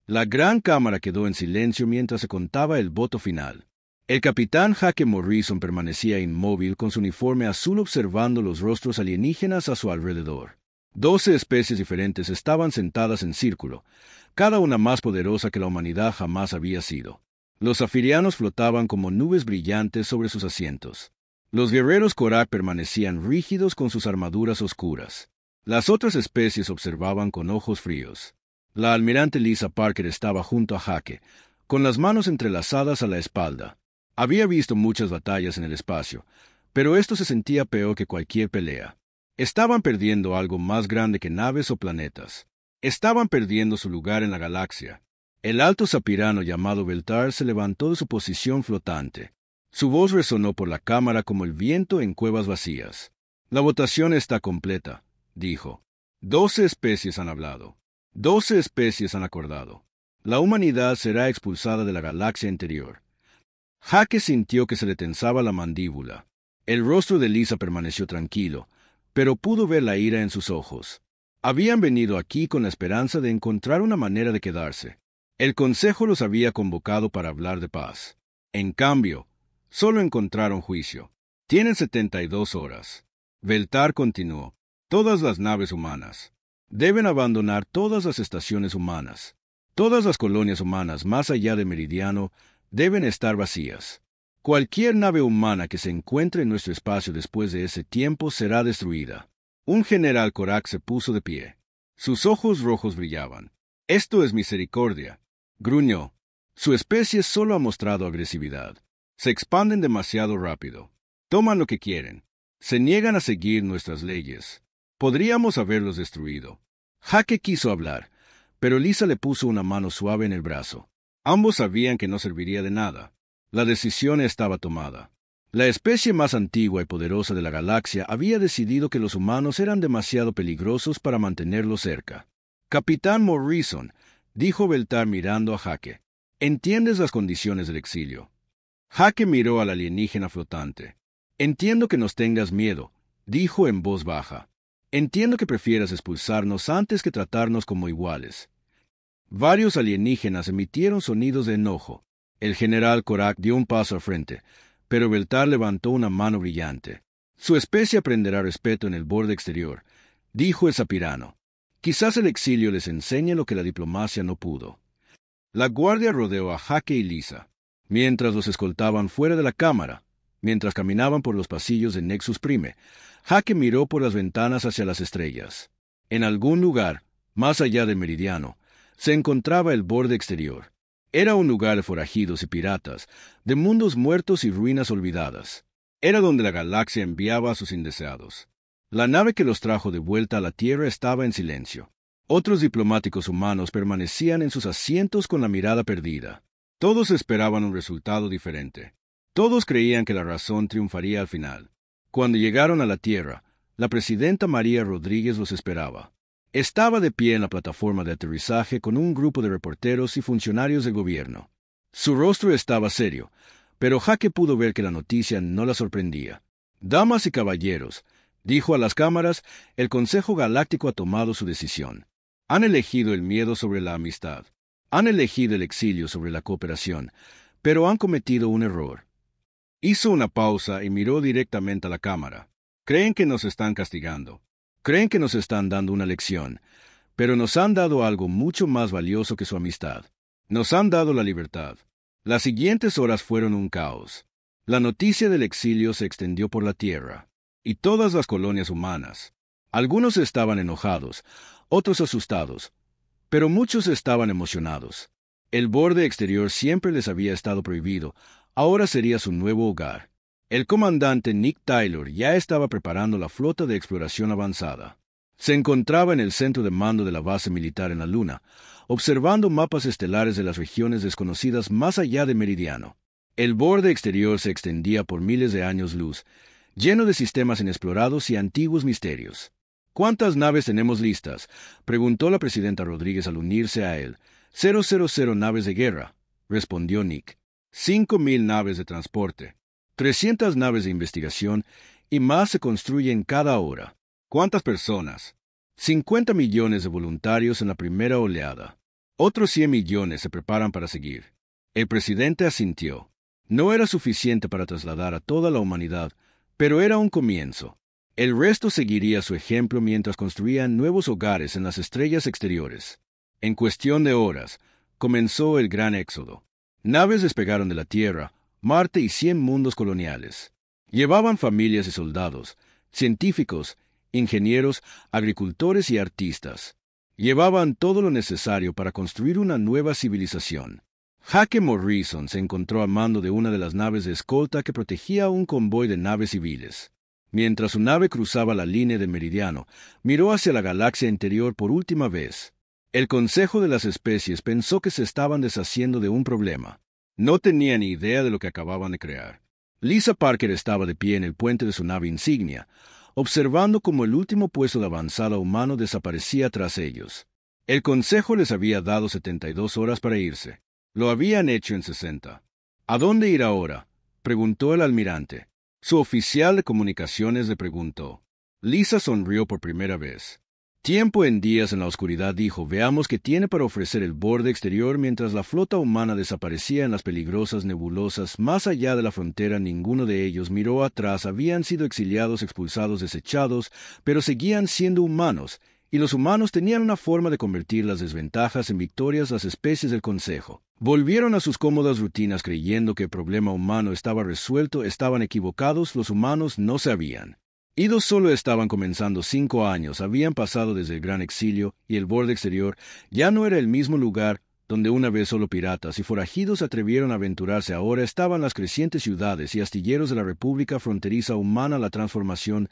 La gran cámara quedó en silencio mientras se contaba el voto final. El capitán Jake Morrison permanecía inmóvil con su uniforme azul observando los rostros alienígenas a su alrededor. 12 especies diferentes estaban sentadas en círculo, cada una más poderosa que la humanidad jamás había sido. Los zafirianos flotaban como nubes brillantes sobre sus asientos. Los guerreros Korak permanecían rígidos con sus armaduras oscuras. Las otras especies observaban con ojos fríos. La almirante Lisa Parker estaba junto a Jake, con las manos entrelazadas a la espalda. Había visto muchas batallas en el espacio, pero esto se sentía peor que cualquier pelea. Estaban perdiendo algo más grande que naves o planetas. Estaban perdiendo su lugar en la galaxia. El alto zapirano llamado Beltar se levantó de su posición flotante. Su voz resonó por la cámara como el viento en cuevas vacías. La votación está completa, dijo. 12 especies han hablado. 12 especies han acordado. La humanidad será expulsada de la galaxia interior. Jake sintió que se le tensaba la mandíbula. El rostro de Lisa permaneció tranquilo, pero pudo ver la ira en sus ojos. Habían venido aquí con la esperanza de encontrar una manera de quedarse. El Consejo los había convocado para hablar de paz. En cambio, solo encontraron juicio. Tienen 72 horas. Beltar continuó. Todas las naves humanas deben abandonar todas las estaciones humanas. Todas las colonias humanas más allá de Meridiano deben estar vacías. Cualquier nave humana que se encuentre en nuestro espacio después de ese tiempo será destruida. Un general Korak se puso de pie. Sus ojos rojos brillaban. Esto es misericordia, gruñó. Su especie solo ha mostrado agresividad. Se expanden demasiado rápido. Toman lo que quieren. Se niegan a seguir nuestras leyes. Podríamos haberlos destruido. Jake quiso hablar, pero Lisa le puso una mano suave en el brazo. Ambos sabían que no serviría de nada. La decisión estaba tomada. La especie más antigua y poderosa de la galaxia había decidido que los humanos eran demasiado peligrosos para mantenerlos cerca. Capitán Morrison, dijo Beltar mirando a Jake, ¿entiendes las condiciones del exilio? Jake miró al alienígena flotante. Entiendo que nos tengas miedo, dijo en voz baja. Entiendo que prefieras expulsarnos antes que tratarnos como iguales. Varios alienígenas emitieron sonidos de enojo. El general Korak dio un paso al frente, pero Beltar levantó una mano brillante. Su especie aprenderá respeto en el borde exterior, dijo el zapirano. Quizás el exilio les enseñe lo que la diplomacia no pudo. La guardia rodeó a Jake y Lisa, mientras los escoltaban fuera de la cámara. Mientras caminaban por los pasillos de Nexus Prime, Jake miró por las ventanas hacia las estrellas. En algún lugar, más allá del meridiano, se encontraba el borde exterior. Era un lugar de forajidos y piratas, de mundos muertos y ruinas olvidadas. Era donde la galaxia enviaba a sus indeseados. La nave que los trajo de vuelta a la Tierra estaba en silencio. Otros diplomáticos humanos permanecían en sus asientos con la mirada perdida. Todos esperaban un resultado diferente. Todos creían que la razón triunfaría al final. Cuando llegaron a la Tierra, la presidenta María Rodríguez los esperaba. Estaba de pie en la plataforma de aterrizaje con un grupo de reporteros y funcionarios del gobierno. Su rostro estaba serio, pero Jake pudo ver que la noticia no la sorprendía. Damas y caballeros, dijo a las cámaras, el Consejo Galáctico ha tomado su decisión. Han elegido el miedo sobre la amistad. Han elegido el exilio sobre la cooperación, pero han cometido un error. Hizo una pausa y miró directamente a la cámara. Creen que nos están castigando. Creen que nos están dando una lección, pero nos han dado algo mucho más valioso que su amistad. Nos han dado la libertad. Las siguientes horas fueron un caos. La noticia del exilio se extendió por la Tierra, y todas las colonias humanas. Algunos estaban enojados, otros asustados, pero muchos estaban emocionados. El borde exterior siempre les había estado prohibido, ahora sería su nuevo hogar. El comandante Nick Taylor ya estaba preparando la flota de exploración avanzada. Se encontraba en el centro de mando de la base militar en la Luna, observando mapas estelares de las regiones desconocidas más allá de Meridiano. El borde exterior se extendía por miles de años luz, lleno de sistemas inexplorados y antiguos misterios. ¿Cuántas naves tenemos listas?, preguntó la presidenta Rodríguez al unirse a él. 000 naves de guerra, respondió Nick. 5,000 naves de transporte. 300 naves de investigación y más se construyen cada hora. ¿Cuántas personas? 50 millones de voluntarios en la primera oleada. Otros 100 millones se preparan para seguir. El presidente asintió. No era suficiente para trasladar a toda la humanidad, pero era un comienzo. El resto seguiría su ejemplo mientras construían nuevos hogares en las estrellas exteriores. En cuestión de horas, comenzó el gran éxodo. Naves despegaron de la Tierra, Marte y 100 mundos coloniales. Llevaban familias y soldados, científicos, ingenieros, agricultores y artistas. Llevaban todo lo necesario para construir una nueva civilización. Hake Morrison se encontró a mando de una de las naves de escolta que protegía un convoy de naves civiles. Mientras su nave cruzaba la línea del meridiano, miró hacia la galaxia interior por última vez. El Consejo de las Especies pensó que se estaban deshaciendo de un problema. No tenía ni idea de lo que acababan de crear. Lisa Parker estaba de pie en el puente de su nave insignia, observando cómo el último puesto de avanzada humano desaparecía tras ellos. El Consejo les había dado 72 horas para irse. Lo habían hecho en 60. ¿A dónde ir ahora?, preguntó el almirante. Su oficial de comunicaciones le preguntó. Lisa sonrió por primera vez. Tiempo en días en la oscuridad, dijo. Veamos qué tiene para ofrecer el borde exterior. Mientras la flota humana desaparecía en las peligrosas nebulosas más allá de la frontera, ninguno de ellos miró atrás. Habían sido exiliados, expulsados, desechados, pero seguían siendo humanos, y los humanos tenían una forma de convertir las desventajas en victorias. Las especies del Consejo volvieron a sus cómodas rutinas creyendo que el problema humano estaba resuelto. Estaban equivocados. Los humanos no sabían. Ellos solo estaban comenzando. 5 años habían pasado desde el gran exilio, y el borde exterior ya no era el mismo lugar donde una vez solo piratas y forajidos atrevieron a aventurarse. Ahora estaban las crecientes ciudades y astilleros de la República Fronteriza Humana. La transformación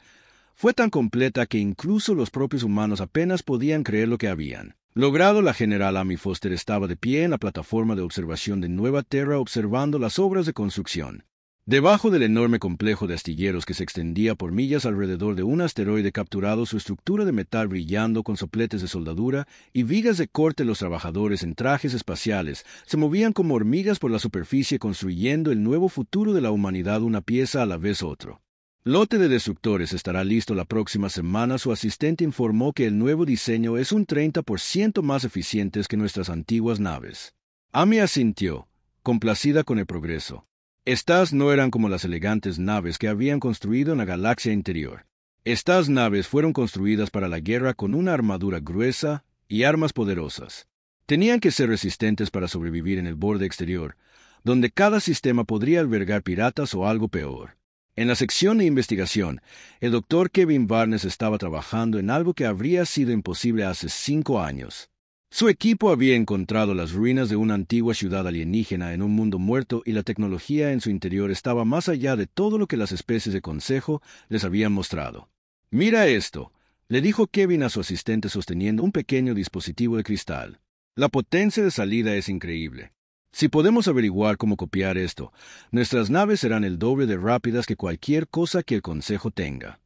fue tan completa que incluso los propios humanos apenas podían creer lo que habían logrado. La general Amy Foster estaba de pie en la plataforma de observación de Nueva Terra, observando las obras de construcción. Debajo del enorme complejo de astilleros que se extendía por millas alrededor de un asteroide capturado, su estructura de metal brillando con sopletes de soldadura y vigas de corte, los trabajadores en trajes espaciales se movían como hormigas por la superficie, construyendo el nuevo futuro de la humanidad, una pieza a la vez. Otro lote de destructores estará listo la próxima semana. Su asistente informó que el nuevo diseño es un 30% más eficiente que nuestras antiguas naves. Amy asintió, complacida con el progreso. Estas no eran como las elegantes naves que habían construido en la galaxia interior. Estas naves fueron construidas para la guerra, con una armadura gruesa y armas poderosas. Tenían que ser resistentes para sobrevivir en el borde exterior, donde cada sistema podría albergar piratas o algo peor. En la sección de investigación, el Dr. Kevin Barnes estaba trabajando en algo que habría sido imposible hace 5 años. Su equipo había encontrado las ruinas de una antigua ciudad alienígena en un mundo muerto, y la tecnología en su interior estaba más allá de todo lo que las especies de Consejo les habían mostrado. «Mira esto», le dijo Kevin a su asistente sosteniendo un pequeño dispositivo de cristal. «La potencia de salida es increíble. Si podemos averiguar cómo copiar esto, nuestras naves serán el doble de rápidas que cualquier cosa que el Consejo tenga».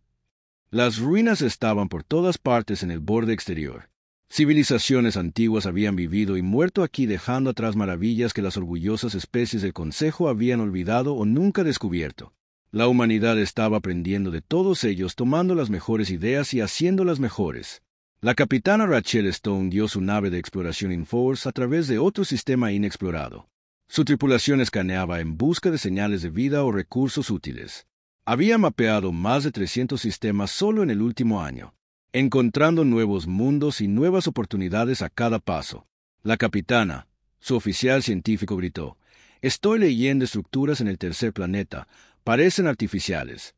Las ruinas estaban por todas partes en el borde exterior. Civilizaciones antiguas habían vivido y muerto aquí, dejando atrás maravillas que las orgullosas especies del Consejo habían olvidado o nunca descubierto. La humanidad estaba aprendiendo de todos ellos, tomando las mejores ideas y haciéndolas mejores. La capitana Rachel Stone dio su nave de exploración Inforce a través de otro sistema inexplorado. Su tripulación escaneaba en busca de señales de vida o recursos útiles. Había mapeado más de 300 sistemas solo en el último año, encontrando nuevos mundos y nuevas oportunidades a cada paso. La capitana, su oficial científico, gritó: «Estoy leyendo estructuras en el tercer planeta. Parecen artificiales».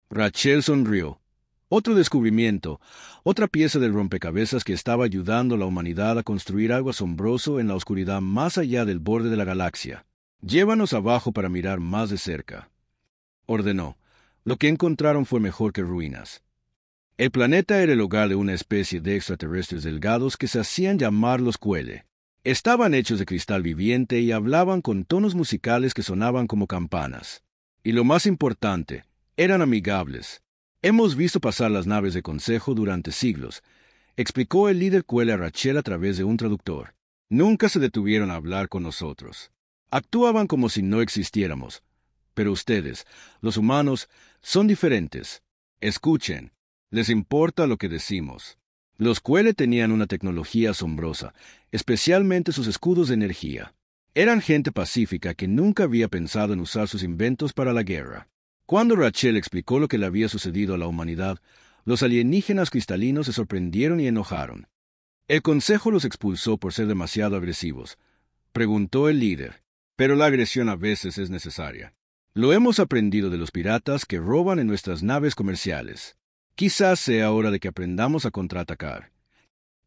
Rachel sonrió. Otro descubrimiento, otra pieza del rompecabezas que estaba ayudando a la humanidad a construir algo asombroso en la oscuridad más allá del borde de la galaxia. «Llévanos abajo para mirar más de cerca», ordenó. Lo que encontraron fue mejor que ruinas. El planeta era el hogar de una especie de extraterrestres delgados que se hacían llamar los Quele. Estaban hechos de cristal viviente y hablaban con tonos musicales que sonaban como campanas. Y lo más importante, eran amigables. «Hemos visto pasar las naves de Consejo durante siglos», explicó el líder Quele a Rachel a través de un traductor. «Nunca se detuvieron a hablar con nosotros. Actuaban como si no existiéramos. Pero ustedes, los humanos, son diferentes. Escuchen. Les importa lo que decimos». Los Quele tenían una tecnología asombrosa, especialmente sus escudos de energía. Eran gente pacífica que nunca había pensado en usar sus inventos para la guerra. Cuando Rachel explicó lo que le había sucedido a la humanidad, los alienígenas cristalinos se sorprendieron y enojaron. El Consejo los expulsó por ser demasiado agresivos, preguntó el líder. Pero la agresión a veces es necesaria. Lo hemos aprendido de los piratas que roban en nuestras naves comerciales. Quizás sea hora de que aprendamos a contraatacar.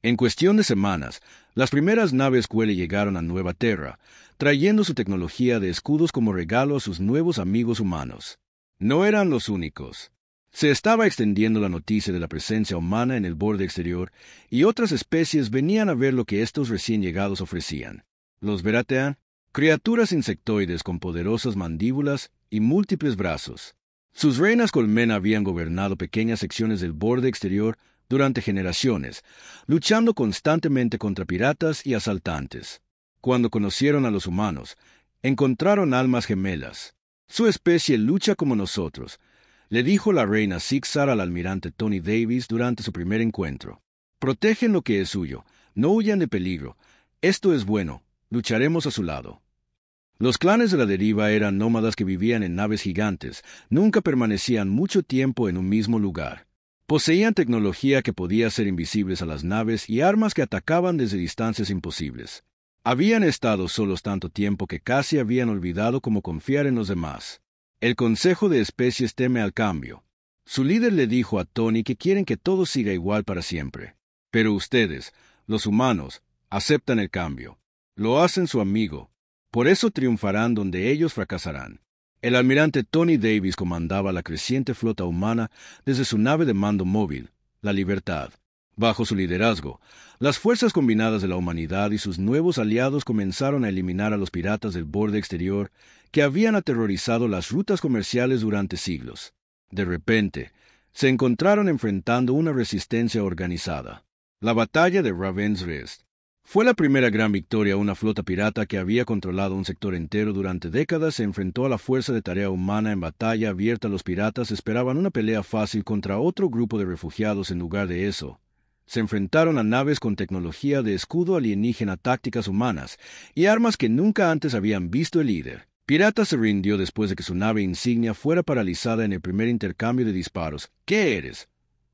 En cuestión de semanas, las primeras naves Quele llegaron a Nueva Terra, trayendo su tecnología de escudos como regalo a sus nuevos amigos humanos. No eran los únicos. Se estaba extendiendo la noticia de la presencia humana en el borde exterior, y otras especies venían a ver lo que estos recién llegados ofrecían. Los Veratean, criaturas insectoides con poderosas mandíbulas y múltiples brazos. Sus reinas colmena habían gobernado pequeñas secciones del borde exterior durante generaciones, luchando constantemente contra piratas y asaltantes. Cuando conocieron a los humanos, encontraron almas gemelas. Su especie lucha como nosotros, le dijo la reina Sixar al almirante Tony Davis durante su primer encuentro. Protegen lo que es suyo, no huyan de peligro. Esto es bueno, lucharemos a su lado. Los clanes de la deriva eran nómadas que vivían en naves gigantes, nunca permanecían mucho tiempo en un mismo lugar. Poseían tecnología que podía hacer invisibles a las naves y armas que atacaban desde distancias imposibles. Habían estado solos tanto tiempo que casi habían olvidado cómo confiar en los demás. El Consejo de Especies teme al cambio. Su líder le dijo a Tony que quieren que todo siga igual para siempre. Pero ustedes, los humanos, aceptan el cambio. Lo hacen su amigo. Por eso triunfarán donde ellos fracasarán. El almirante Tony Davis comandaba la creciente flota humana desde su nave de mando móvil, la Libertad. Bajo su liderazgo, las fuerzas combinadas de la humanidad y sus nuevos aliados comenzaron a eliminar a los piratas del borde exterior que habían aterrorizado las rutas comerciales durante siglos. De repente, se encontraron enfrentando una resistencia organizada. La batalla de Raven's Rest fue la primera gran victoria. Una flota pirata que había controlado un sector entero durante décadas se enfrentó a la fuerza de tarea humana en batalla abierta. Los piratas esperaban una pelea fácil contra otro grupo de refugiados. En lugar de eso, se enfrentaron a naves con tecnología de escudo alienígena, tácticas humanas y armas que nunca antes habían visto. El líder pirata se rindió después de que su nave insignia fuera paralizada en el primer intercambio de disparos. ¿Qué eres?,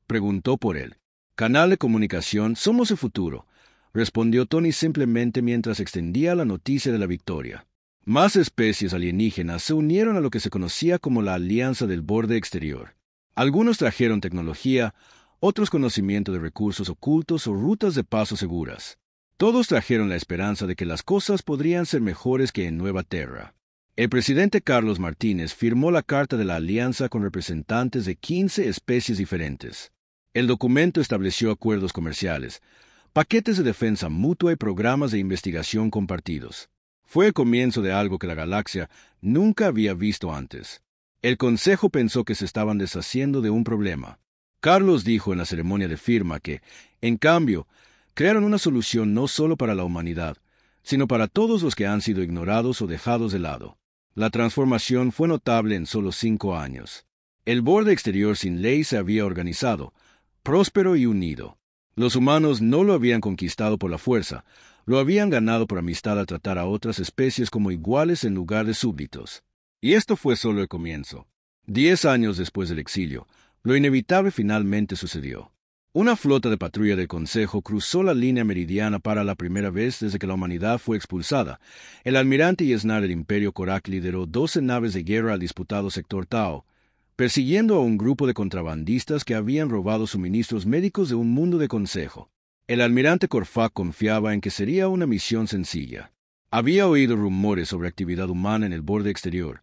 preguntó por él. Canal de comunicación, somos el futuro, respondió Tony simplemente mientras extendía la noticia de la victoria. Más especies alienígenas se unieron a lo que se conocía como la Alianza del Borde Exterior. Algunos trajeron tecnología, otros conocimiento de recursos ocultos o rutas de paso seguras. Todos trajeron la esperanza de que las cosas podrían ser mejores que en Nueva Terra. El presidente Carlos Martínez firmó la Carta de la Alianza con representantes de 15 especies diferentes. El documento estableció acuerdos comerciales, paquetes de defensa mutua y programas de investigación compartidos. Fue el comienzo de algo que la galaxia nunca había visto antes. El Consejo pensó que se estaban deshaciendo de un problema. Carlos dijo en la ceremonia de firma que, en cambio, crearon una solución no solo para la humanidad, sino para todos los que han sido ignorados o dejados de lado. La transformación fue notable en solo 5 años. El borde exterior sin ley se había organizado, próspero y unido. Los humanos no lo habían conquistado por la fuerza, lo habían ganado por amistad al tratar a otras especies como iguales en lugar de súbditos. Y esto fue solo el comienzo. 10 años después del exilio, lo inevitable finalmente sucedió. Una flota de patrulla del Consejo cruzó la línea meridiana para la primera vez desde que la humanidad fue expulsada. El almirante Yesnar del Imperio Korak lideró 12 naves de guerra al disputado sector Tao, persiguiendo a un grupo de contrabandistas que habían robado suministros médicos de un mundo de consejo. El almirante Korfak confiaba en que sería una misión sencilla. Había oído rumores sobre actividad humana en el borde exterior,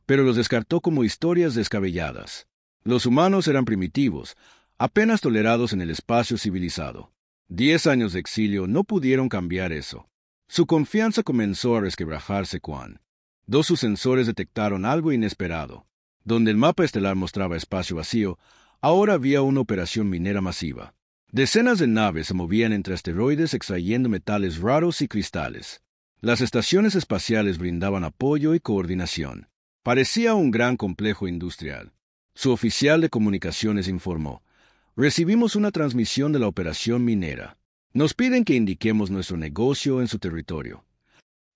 pero los descartó como historias descabelladas. Los humanos eran primitivos, apenas tolerados en el espacio civilizado. 10 años de exilio no pudieron cambiar eso. Su confianza comenzó a resquebrajarse cuando sus sensores detectaron algo inesperado. Donde el mapa estelar mostraba espacio vacío, ahora había una operación minera masiva. Decenas de naves se movían entre asteroides extrayendo metales raros y cristales. Las estaciones espaciales brindaban apoyo y coordinación. Parecía un gran complejo industrial. Su oficial de comunicaciones informó: Recibimos una transmisión de la operación minera. Nos piden que indiquemos nuestro negocio en su territorio.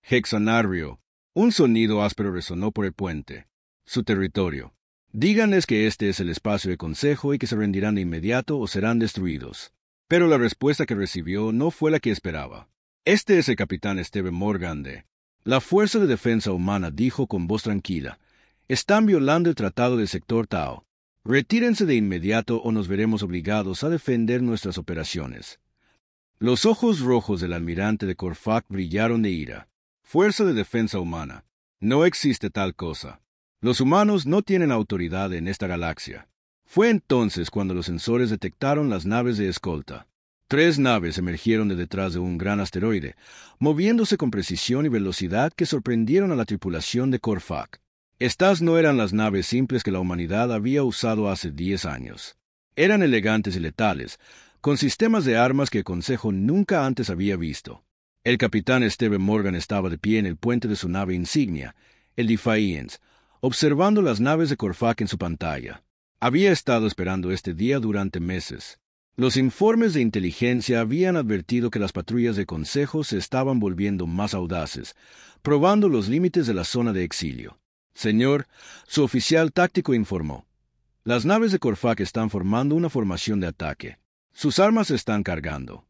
Hexanarrio. Un sonido áspero resonó por el puente. Su territorio. Díganles que este es el espacio de consejo y que se rendirán de inmediato o serán destruidos. Pero la respuesta que recibió no fue la que esperaba. Este es el capitán Steve Morgan de la Fuerza de Defensa Humana, dijo con voz tranquila. Están violando el tratado del sector Tao. Retírense de inmediato o nos veremos obligados a defender nuestras operaciones. Los ojos rojos del almirante de Korfak brillaron de ira. Fuerza de Defensa Humana. No existe tal cosa. Los humanos no tienen autoridad en esta galaxia. Fue entonces cuando los sensores detectaron las naves de escolta. 3 naves emergieron de detrás de un gran asteroide, moviéndose con precisión y velocidad que sorprendieron a la tripulación de Korfak. Estas no eran las naves simples que la humanidad había usado hace 10 años. Eran elegantes y letales, con sistemas de armas que el Consejo nunca antes había visto. El capitán Steve Morgan estaba de pie en el puente de su nave insignia, el Defiance, observando las naves de Korfak en su pantalla. Había estado esperando este día durante meses. Los informes de inteligencia habían advertido que las patrullas de Consejo se estaban volviendo más audaces, probando los límites de la zona de exilio. Señor, su oficial táctico informó. Las naves de Korfak están formando una formación de ataque. Sus armas se están cargando.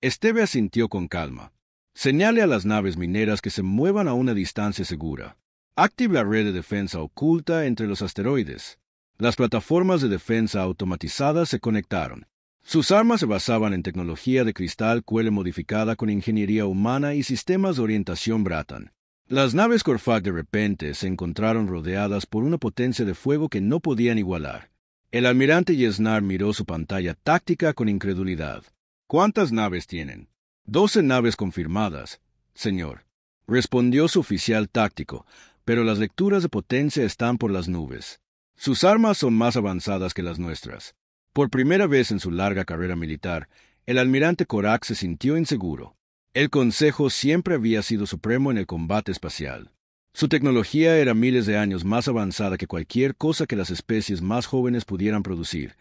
Steve asintió con calma. Señale a las naves mineras que se muevan a una distancia segura. Active la red de defensa oculta entre los asteroides. Las plataformas de defensa automatizadas se conectaron. Sus armas se basaban en tecnología de cristal cuele modificada con ingeniería humana y sistemas de orientación Bratan. Las naves Korfak de repente se encontraron rodeadas por una potencia de fuego que no podían igualar. El almirante Yesnar miró su pantalla táctica con incredulidad. ¿Cuántas naves tienen? 12 naves confirmadas, señor, respondió su oficial táctico, pero las lecturas de potencia están por las nubes. Sus armas son más avanzadas que las nuestras. Por primera vez en su larga carrera militar, el almirante Korak se sintió inseguro. El Consejo siempre había sido supremo en el combate espacial. Su tecnología era miles de años más avanzada que cualquier cosa que las especies más jóvenes pudieran producir,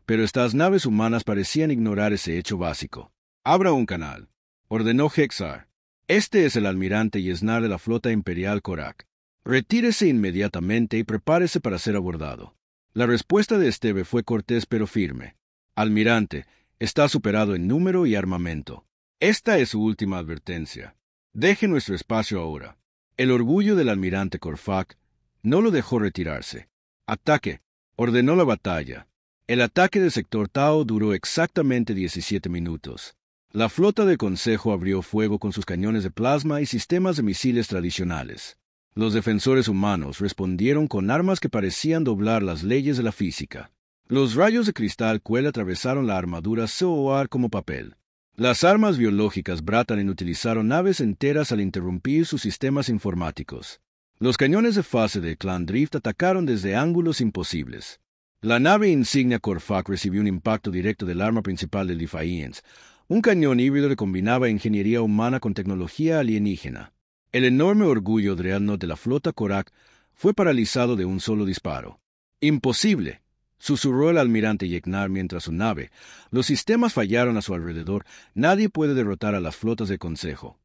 pero estas naves humanas parecían ignorar ese hecho básico. «Abra un canal», ordenó Hexar. «Este es el almirante Yesnar de la flota imperial Korak. Retírese inmediatamente y prepárese para ser abordado». La respuesta de Steve fue cortés pero firme. «Almirante, está superado en número y armamento. Esta es su última advertencia. Deje nuestro espacio ahora». El orgullo del almirante Korfak no lo dejó retirarse. «Ataque», ordenó la batalla. El ataque del sector Tao duró exactamente 17 minutos. La flota del Consejo abrió fuego con sus cañones de plasma y sistemas de misiles tradicionales. Los defensores humanos respondieron con armas que parecían doblar las leyes de la física. Los rayos de cristal cuele atravesaron la armadura Zoar como papel. Las armas biológicas Bratan utilizaron naves enteras al interrumpir sus sistemas informáticos. Los cañones de fase del clan Drift atacaron desde ángulos imposibles. La nave insignia Korfak recibió un impacto directo del arma principal del Defiance, un cañón híbrido que combinaba ingeniería humana con tecnología alienígena. El enorme orgullo dreadnought de la flota Korak fue paralizado de un solo disparo. «Imposible», susurró el almirante Yesnar mientras su nave. «Los sistemas fallaron a su alrededor. Nadie puede derrotar a las flotas del Consejo».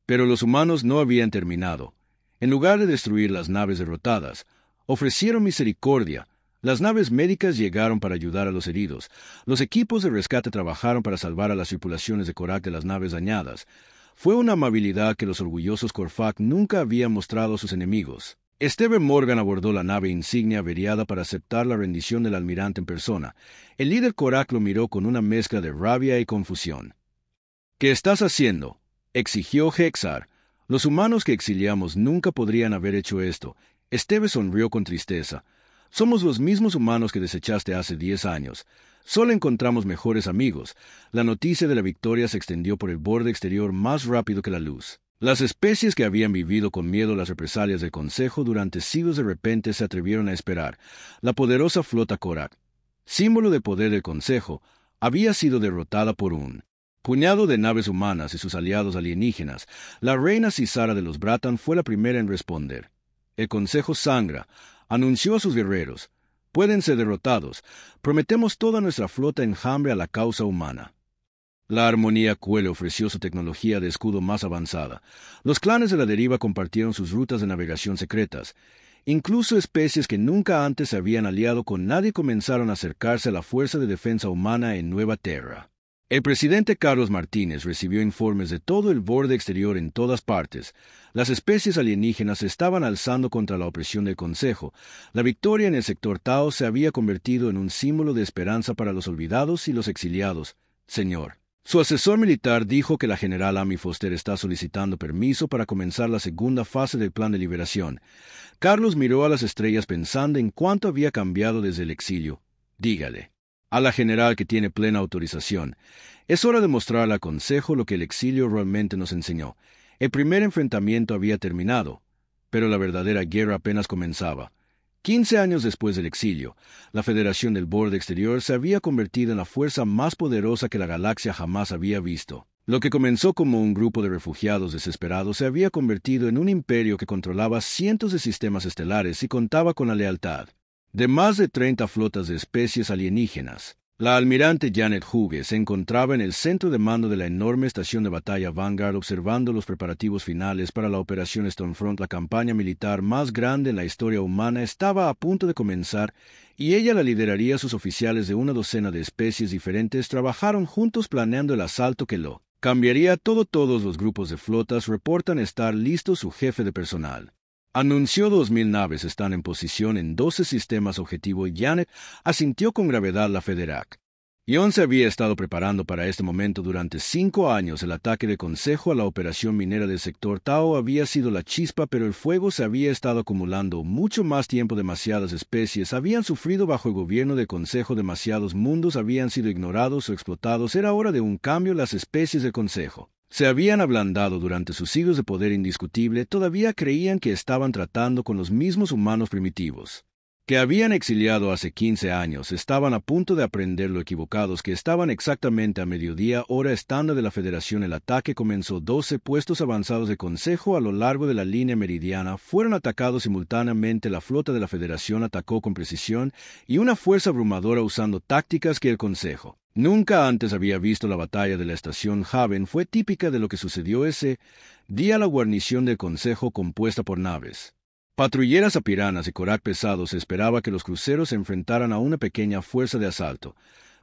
Pero los humanos no habían terminado. En lugar de destruir las naves derrotadas, ofrecieron misericordia. Las naves médicas llegaron para ayudar a los heridos. Los equipos de rescate trabajaron para salvar a las tripulaciones de Korak de las naves dañadas. Fue una amabilidad que los orgullosos Korfak nunca habían mostrado a sus enemigos. Steve Morgan abordó la nave insignia averiada para aceptar la rendición del almirante en persona. El líder Korak lo miró con una mezcla de rabia y confusión. «¿Qué estás haciendo?», exigió Hexar. «Los humanos que exiliamos nunca podrían haber hecho esto». Steve sonrió con tristeza. «Somos los mismos humanos que desechaste hace 10 años. Solo encontramos mejores amigos». La noticia de la victoria se extendió por el borde exterior más rápido que la luz. Las especies que habían vivido con miedo las represalias del Consejo durante siglos de repente se atrevieron a esperar. La poderosa flota Korak, símbolo de poder del Consejo, había sido derrotada por un puñado de naves humanas y sus aliados alienígenas. La reina Cisara de los Bratan fue la primera en responder. «El Consejo sangra», anunció a sus guerreros. pueden ser derrotados. Prometemos toda nuestra flota enjambre a la causa humana. La Armonía Q le ofreció su tecnología de escudo más avanzada. Los clanes de la deriva compartieron sus rutas de navegación secretas. Incluso especies que nunca antes se habían aliado con nadie comenzaron a acercarse a la fuerza de defensa humana en Nueva Terra. El presidente Carlos Martínez recibió informes de todo el borde exterior en todas partes. Las especies alienígenas se estaban alzando contra la opresión del Consejo. La victoria en el sector Tao se había convertido en un símbolo de esperanza para los olvidados y los exiliados. Señor. Su asesor militar dijo que la general Amy Foster está solicitando permiso para comenzar la segunda fase del plan de liberación. Carlos miró a las estrellas pensando en cuánto había cambiado desde el exilio. Dígale a la general que tiene plena autorización. Es hora de mostrarle al Consejo lo que el exilio realmente nos enseñó. El primer enfrentamiento había terminado, pero la verdadera guerra apenas comenzaba. 15 años después del exilio, la Federación del Borde Exterior se había convertido en la fuerza más poderosa que la galaxia jamás había visto. Lo que comenzó como un grupo de refugiados desesperados se había convertido en un imperio que controlaba cientos de sistemas estelares y contaba con la lealtad de más de 30 flotas de especies alienígenas. La almirante Janet Hughes se encontraba en el centro de mando de la enorme estación de batalla Vanguard observando los preparativos finales para la Operación Stormfront. La campaña militar más grande en la historia humana estaba a punto de comenzar y ella la lideraría. Sus oficiales de una docena de especies diferentes trabajaron juntos planeando el asalto que lo cambiaría todo. Todos los grupos de flotas reportan estar listos. Su jefe de personal anunció 2.000 naves están en posición en 12 sistemas objetivo y Janet asintió con gravedad. La Federac Ion se había estado preparando para este momento durante 5 años. El ataque del Consejo a la operación minera del sector Tao había sido la chispa, pero el fuego se había estado acumulando mucho más tiempo. Demasiadas especies habían sufrido bajo el gobierno del Consejo. Demasiados mundos habían sido ignorados o explotados. Era hora de un cambio. Las especies del Consejo se habían ablandado durante sus siglos de poder indiscutible. Todavía creían que estaban tratando con los mismos humanos primitivos que habían exiliado hace 15 años. Estaban a punto de aprender lo equivocados que estaban. Exactamente a mediodía, hora estándar de la Federación, el ataque comenzó. 12 puestos avanzados de Consejo a lo largo de la línea meridiana fueron atacados simultáneamente. La flota de la Federación atacó con precisión y una fuerza abrumadora usando tácticas que el Consejo nunca antes había visto. La batalla de la estación Haven fue típica de lo que sucedió ese día. La guarnición del Consejo, compuesta por naves patrulleras apiranas y corac pesados, esperaba que los cruceros se enfrentaran a una pequeña fuerza de asalto,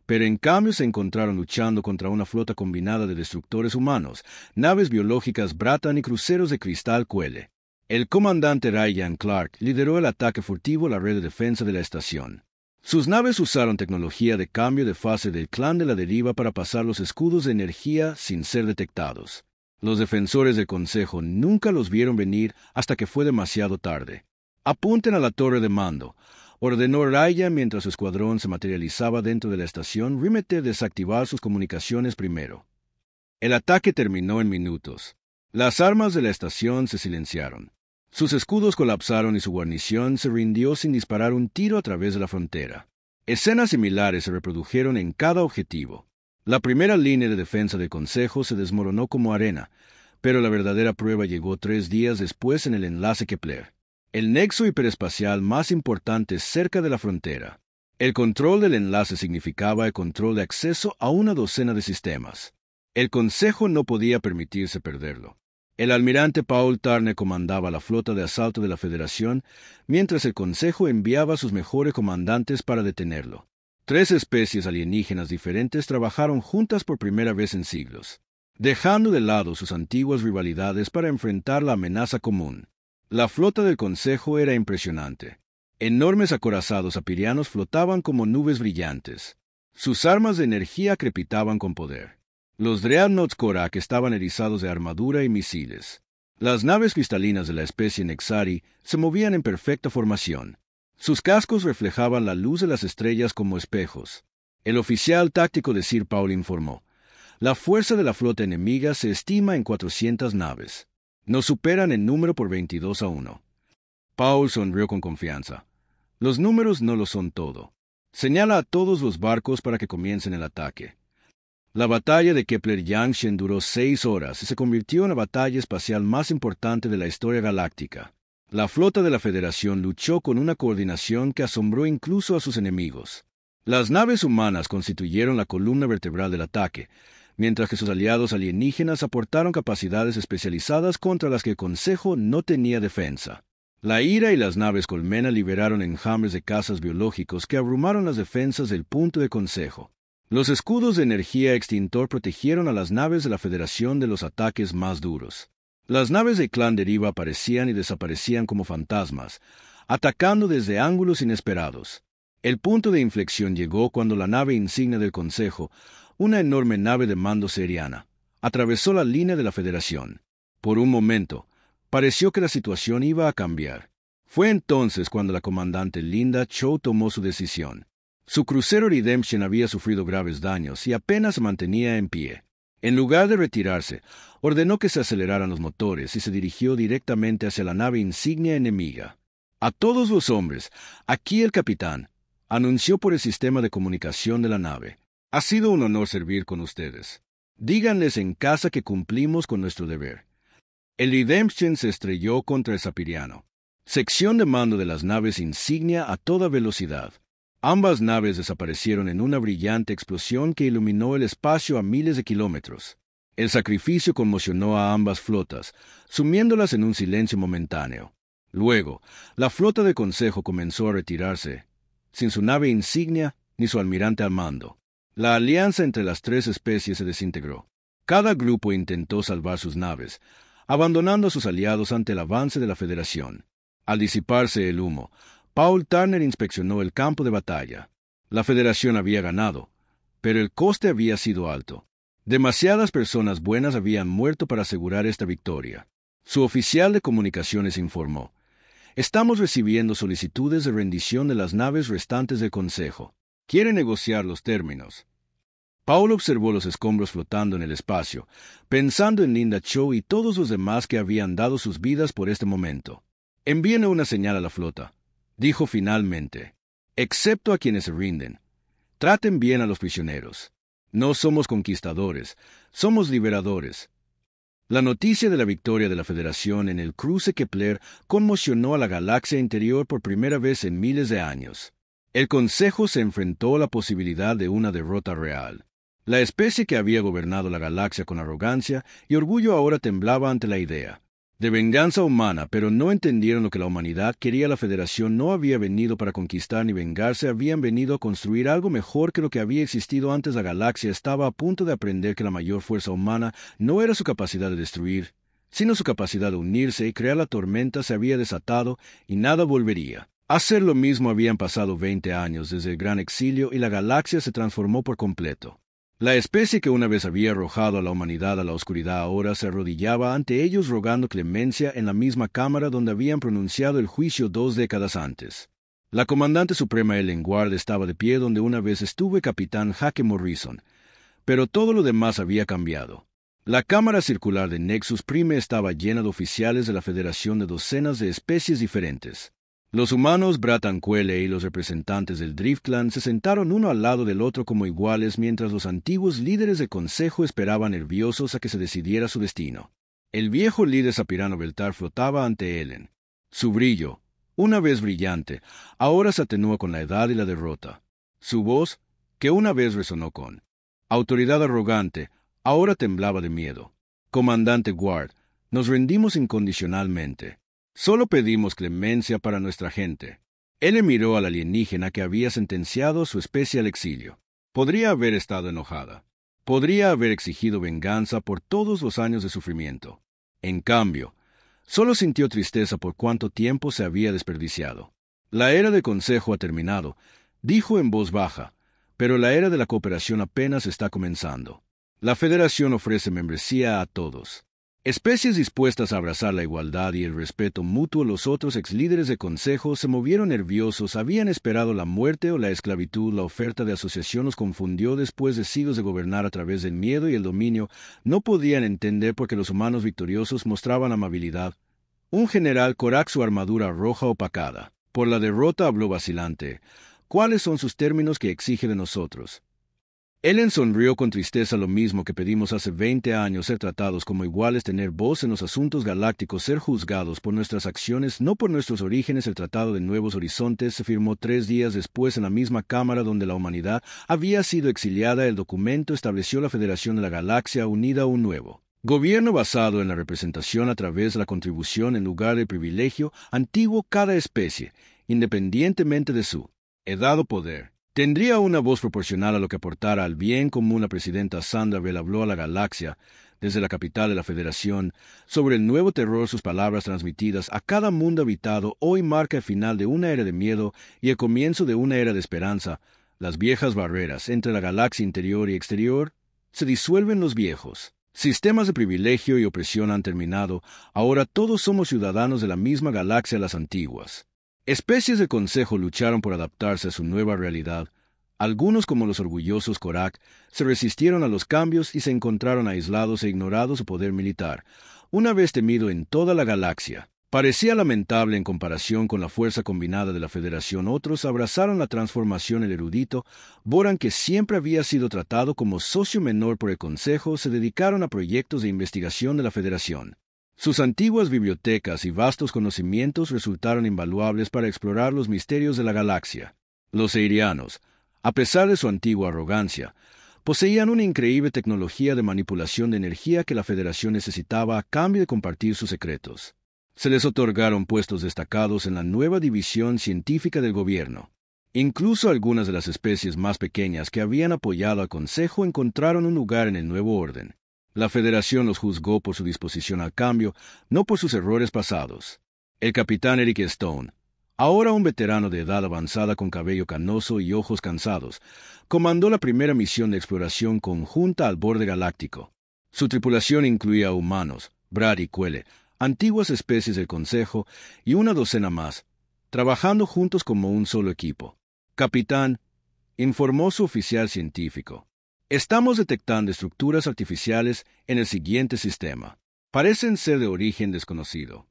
pero en cambio se encontraron luchando contra una flota combinada de destructores humanos, naves biológicas Bratan y cruceros de cristal Quelle. El comandante Ryan Clark lideró el ataque furtivo a la red de defensa de la estación. Sus naves usaron tecnología de cambio de fase del clan de la deriva para pasar los escudos de energía sin ser detectados. Los defensores del Consejo nunca los vieron venir hasta que fue demasiado tarde. «Apunten a la torre de mando», ordenó Ryan mientras su escuadrón se materializaba dentro de la estación. Rímete desactivar sus comunicaciones primero. El ataque terminó en minutos. Las armas de la estación se silenciaron. Sus escudos colapsaron y su guarnición se rindió sin disparar un tiro a través de la frontera. Escenas similares se reprodujeron en cada objetivo. La primera línea de defensa del Consejo se desmoronó como arena, pero la verdadera prueba llegó 3 días después en el enlace Kepler, el nexo hiperespacial más importante cerca de la frontera. El control del enlace significaba el control de acceso a una docena de sistemas. El Consejo no podía permitirse perderlo. El almirante Paul Turner comandaba la flota de asalto de la Federación, mientras el Consejo enviaba a sus mejores comandantes para detenerlo. 3 especies alienígenas diferentes trabajaron juntas por primera vez en siglos, dejando de lado sus antiguas rivalidades para enfrentar la amenaza común. La flota del Consejo era impresionante. Enormes acorazados apirianos flotaban como nubes brillantes. Sus armas de energía crepitaban con poder. Los Dreadnoughts Korak estaban erizados de armadura y misiles. Las naves cristalinas de la especie Nexari se movían en perfecta formación. Sus cascos reflejaban la luz de las estrellas como espejos. El oficial táctico de Sir Paul informó: «La fuerza de la flota enemiga se estima en 400 naves. Nos superan en número por 22-1. Paul sonrió con confianza. «Los números no lo son todo. Señala a todos los barcos para que comiencen el ataque». La batalla de Kepler-Yangshen duró 6 horas y se convirtió en la batalla espacial más importante de la historia galáctica. La flota de la Federación luchó con una coordinación que asombró incluso a sus enemigos. Las naves humanas constituyeron la columna vertebral del ataque, mientras que sus aliados alienígenas aportaron capacidades especializadas contra las que el Consejo no tenía defensa. La ira y las naves colmena liberaron enjambres de cazas biológicos que abrumaron las defensas del punto de Consejo. Los escudos de energía extintor protegieron a las naves de la Federación de los ataques más duros. Las naves de Clan Deriva aparecían y desaparecían como fantasmas, atacando desde ángulos inesperados. El punto de inflexión llegó cuando la nave insignia del Consejo, una enorme nave de mando seriana, atravesó la línea de la Federación. Por un momento, pareció que la situación iba a cambiar. Fue entonces cuando la comandante Linda Cho tomó su decisión. Su crucero Redemption había sufrido graves daños y apenas se mantenía en pie. En lugar de retirarse, ordenó que se aceleraran los motores y se dirigió directamente hacia la nave insignia enemiga. A todos los hombres, aquí el capitán, anunció por el sistema de comunicación de la nave. Ha sido un honor servir con ustedes. Díganles en casa que cumplimos con nuestro deber. El Redemption se estrelló contra el Sapiriano. Sección de mando de las naves insignia a toda velocidad. Ambas naves desaparecieron en una brillante explosión que iluminó el espacio a miles de kilómetros. El sacrificio conmocionó a ambas flotas, sumiéndolas en un silencio momentáneo. Luego, la flota de Consejo comenzó a retirarse, sin su nave insignia ni su almirante al mando. La alianza entre las tres especies se desintegró. Cada grupo intentó salvar sus naves, abandonando a sus aliados ante el avance de la Federación. Al disiparse el humo, Paul Turner inspeccionó el campo de batalla. La Federación había ganado, pero el coste había sido alto. Demasiadas personas buenas habían muerto para asegurar esta victoria. Su oficial de comunicaciones informó: «Estamos recibiendo solicitudes de rendición de las naves restantes del Consejo. Quiere negociar los términos». Paul observó los escombros flotando en el espacio, pensando en Linda Cho y todos los demás que habían dado sus vidas por este momento. «Envíen una señal a la flota», dijo finalmente. «Excepto a quienes se rinden. Traten bien a los prisioneros. No somos conquistadores, somos liberadores». La noticia de la victoria de la Federación en el cruce Kepler conmocionó a la galaxia interior por primera vez en miles de años. El Consejo se enfrentó a la posibilidad de una derrota real. La especie que había gobernado la galaxia con arrogancia y orgullo ahora temblaba ante la idea de venganza humana, pero no entendieron lo que la humanidad quería. La Federación no había venido para conquistar ni vengarse, habían venido a construir algo mejor que lo que había existido antes. La galaxia estaba a punto de aprender que la mayor fuerza humana no era su capacidad de destruir, sino su capacidad de unirse y crear. La tormenta se había desatado y nada volvería a hacer lo mismo. Habían pasado 20 años desde el gran exilio y la galaxia se transformó por completo. La especie que una vez había arrojado a la humanidad a la oscuridad ahora se arrodillaba ante ellos rogando clemencia en la misma cámara donde habían pronunciado el juicio 2 décadas antes. La comandante suprema Ellen Ward estaba de pie donde una vez estuvo el capitán Hake Morrison, pero todo lo demás había cambiado. La cámara circular de Nexus Prime estaba llena de oficiales de la Federación de docenas de especies diferentes. Los humanos Bratan Quelle y los representantes del Drift Clan se sentaron uno al lado del otro como iguales mientras los antiguos líderes del Consejo esperaban nerviosos a que se decidiera su destino. El viejo líder Sapirano Beltar flotaba ante Ellen. Su brillo, una vez brillante, ahora se atenúa con la edad y la derrota. Su voz, que una vez resonó con autoridad arrogante, ahora temblaba de miedo. «Comandante Ward, nos rendimos incondicionalmente. Solo pedimos clemencia para nuestra gente». Él miró al alienígena que había sentenciado a su especie al exilio. Podría haber estado enojada. Podría haber exigido venganza por todos los años de sufrimiento. En cambio, solo sintió tristeza por cuánto tiempo se había desperdiciado. «La era del Consejo ha terminado», dijo en voz baja, «pero la era de la cooperación apenas está comenzando. La Federación ofrece membresía a todos. Especies dispuestas a abrazar la igualdad y el respeto mutuo». Los otros exlíderes de Consejo se movieron nerviosos, habían esperado la muerte o la esclavitud. La oferta de asociación los confundió después de siglos de gobernar a través del miedo y el dominio. No podían entender por qué los humanos victoriosos mostraban amabilidad. Un general Korak, su armadura roja opacada por la derrota, habló vacilante. «¿Cuáles son sus términos que exige de nosotros?» Ellen sonrió con tristeza, lo mismo que pedimos hace 20 años: ser tratados como iguales, tener voz en los asuntos galácticos, ser juzgados por nuestras acciones, no por nuestros orígenes. El Tratado de Nuevos Horizontes se firmó 3 días después en la misma Cámara donde la humanidad había sido exiliada. El documento estableció la Federación de la Galaxia Unida, un nuevo gobierno basado en la representación a través de la contribución en lugar del privilegio antiguo. Cada especie, independientemente de su edad o poder, tendría una voz proporcional a lo que aportara al bien común. La presidenta Sandra Bell habló a la galaxia desde la capital de la Federación sobre el nuevo terror. Sus palabras, transmitidas a cada mundo habitado, hoy marca el final de una era de miedo y el comienzo de una era de esperanza. Las viejas barreras entre la galaxia interior y exterior se disuelven. Los viejos sistemas de privilegio y opresión han terminado. Ahora todos somos ciudadanos de la misma galaxia. Las antiguas especies del Consejo lucharon por adaptarse a su nueva realidad. Algunos, como los orgullosos Korak, se resistieron a los cambios y se encontraron aislados e ignorados. Su poder militar, una vez temido en toda la galaxia, parecía lamentable en comparación con la fuerza combinada de la Federación. Otros abrazaron la transformación. El erudito Boran, que siempre había sido tratado como socio menor por el Consejo, se dedicaron a proyectos de investigación de la Federación. Sus antiguas bibliotecas y vastos conocimientos resultaron invaluables para explorar los misterios de la galaxia. Los eirianos, a pesar de su antigua arrogancia, poseían una increíble tecnología de manipulación de energía que la Federación necesitaba a cambio de compartir sus secretos. Se les otorgaron puestos destacados en la nueva división científica del gobierno. Incluso algunas de las especies más pequeñas que habían apoyado al Consejo encontraron un lugar en el nuevo orden. La Federación los juzgó por su disposición al cambio, no por sus errores pasados. El capitán Eric Stone, ahora un veterano de edad avanzada con cabello canoso y ojos cansados, comandó la primera misión de exploración conjunta al borde galáctico. Su tripulación incluía humanos, Brad y Quelle, antiguas especies del Consejo, y una docena más, trabajando juntos como un solo equipo. Capitán, informó su oficial científico, estamos detectando estructuras artificiales en el siguiente sistema. Parecen ser de origen desconocido.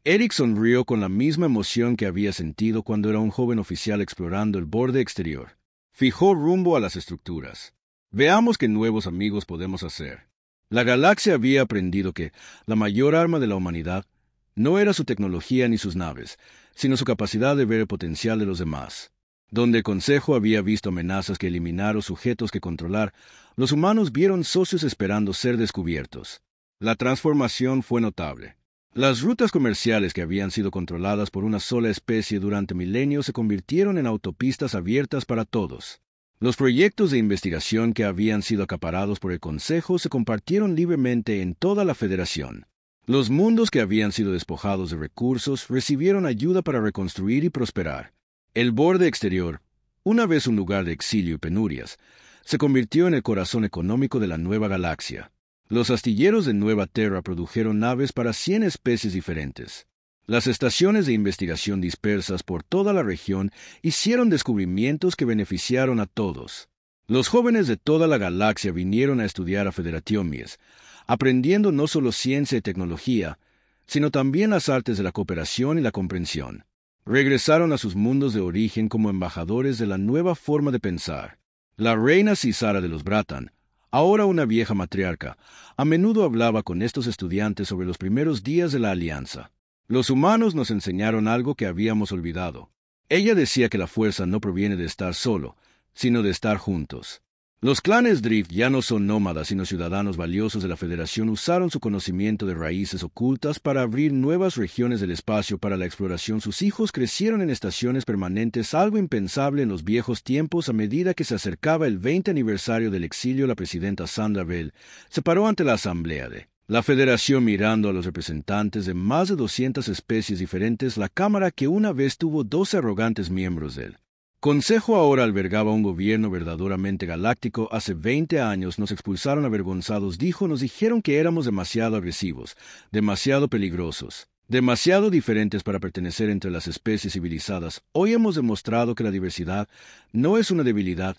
Eric sonrió con la misma emoción que había sentido cuando era un joven oficial explorando el borde exterior. Fijó rumbo a las estructuras. Veamos qué nuevos amigos podemos hacer. La galaxia había aprendido que la mayor arma de la humanidad no era su tecnología ni sus naves, sino su capacidad de ver el potencial de los demás. Donde el Consejo había visto amenazas que eliminar o sujetos que controlar, los humanos vieron socios esperando ser descubiertos. La transformación fue notable. Las rutas comerciales que habían sido controladas por una sola especie durante milenios se convirtieron en autopistas abiertas para todos. Los proyectos de investigación que habían sido acaparados por el Consejo se compartieron libremente en toda la Federación. Los mundos que habían sido despojados de recursos recibieron ayuda para reconstruir y prosperar. El borde exterior, una vez un lugar de exilio y penurias, se convirtió en el corazón económico de la nueva galaxia. Los astilleros de Nueva Terra produjeron naves para 100 especies diferentes. Las estaciones de investigación dispersas por toda la región hicieron descubrimientos que beneficiaron a todos. Los jóvenes de toda la galaxia vinieron a estudiar a Federation Mies, aprendiendo no solo ciencia y tecnología, sino también las artes de la cooperación y la comprensión. Regresaron a sus mundos de origen como embajadores de la nueva forma de pensar. La reina Cisara de los Bratan, ahora una vieja matriarca, a menudo hablaba con estos estudiantes sobre los primeros días de la Alianza. Los humanos nos enseñaron algo que habíamos olvidado. Ella decía que la fuerza no proviene de estar solo, sino de estar juntos. Los clanes Drift ya no son nómadas, sino ciudadanos valiosos de la Federación. Usaron su conocimiento de raíces ocultas para abrir nuevas regiones del espacio para la exploración. Sus hijos crecieron en estaciones permanentes, algo impensable en los viejos tiempos. A medida que se acercaba el 20 aniversario del exilio, la presidenta Sandra Bell se paró ante la asamblea de la Federación mirando a los representantes de más de 200 especies diferentes. La Cámara, que una vez tuvo 12 arrogantes miembros del Consejo, ahora albergaba un gobierno verdaderamente galáctico. Hace 20 años nos expulsaron avergonzados, dijo. Nos dijeron que éramos demasiado agresivos, demasiado peligrosos, demasiado diferentes para pertenecer entre las especies civilizadas. Hoy hemos demostrado que la diversidad no es una debilidad,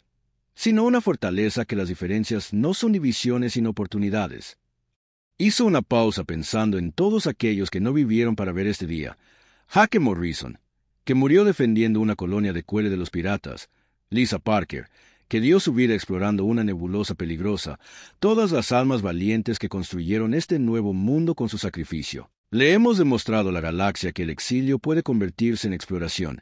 sino una fortaleza, que las diferencias no son divisiones sino oportunidades. Hizo una pausa pensando en todos aquellos que no vivieron para ver este día. Hake Morrison, que murió defendiendo una colonia de Quelle de los piratas; Lisa Parker, que dio su vida explorando una nebulosa peligrosa, todas las almas valientes que construyeron este nuevo mundo con su sacrificio. Le hemos demostrado a la galaxia que el exilio puede convertirse en exploración,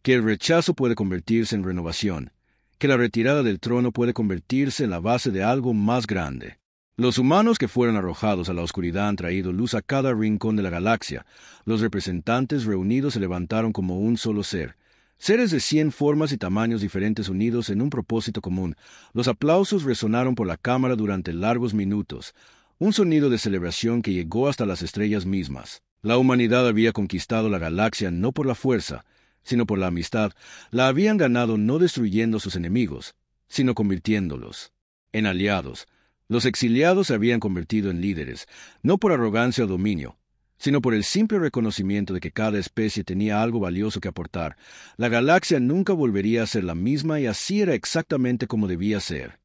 que el rechazo puede convertirse en renovación, que la retirada del trono puede convertirse en la base de algo más grande. Los humanos que fueron arrojados a la oscuridad han traído luz a cada rincón de la galaxia. Los representantes reunidos se levantaron como un solo ser. Seres de 100 formas y tamaños diferentes unidos en un propósito común. Los aplausos resonaron por la cámara durante largos minutos, un sonido de celebración que llegó hasta las estrellas mismas. La humanidad había conquistado la galaxia no por la fuerza, sino por la amistad. La habían ganado no destruyendo a sus enemigos, sino convirtiéndolos en aliados. Los exiliados se habían convertido en líderes, no por arrogancia o dominio, sino por el simple reconocimiento de que cada especie tenía algo valioso que aportar. La galaxia nunca volvería a ser la misma y así era exactamente como debía ser.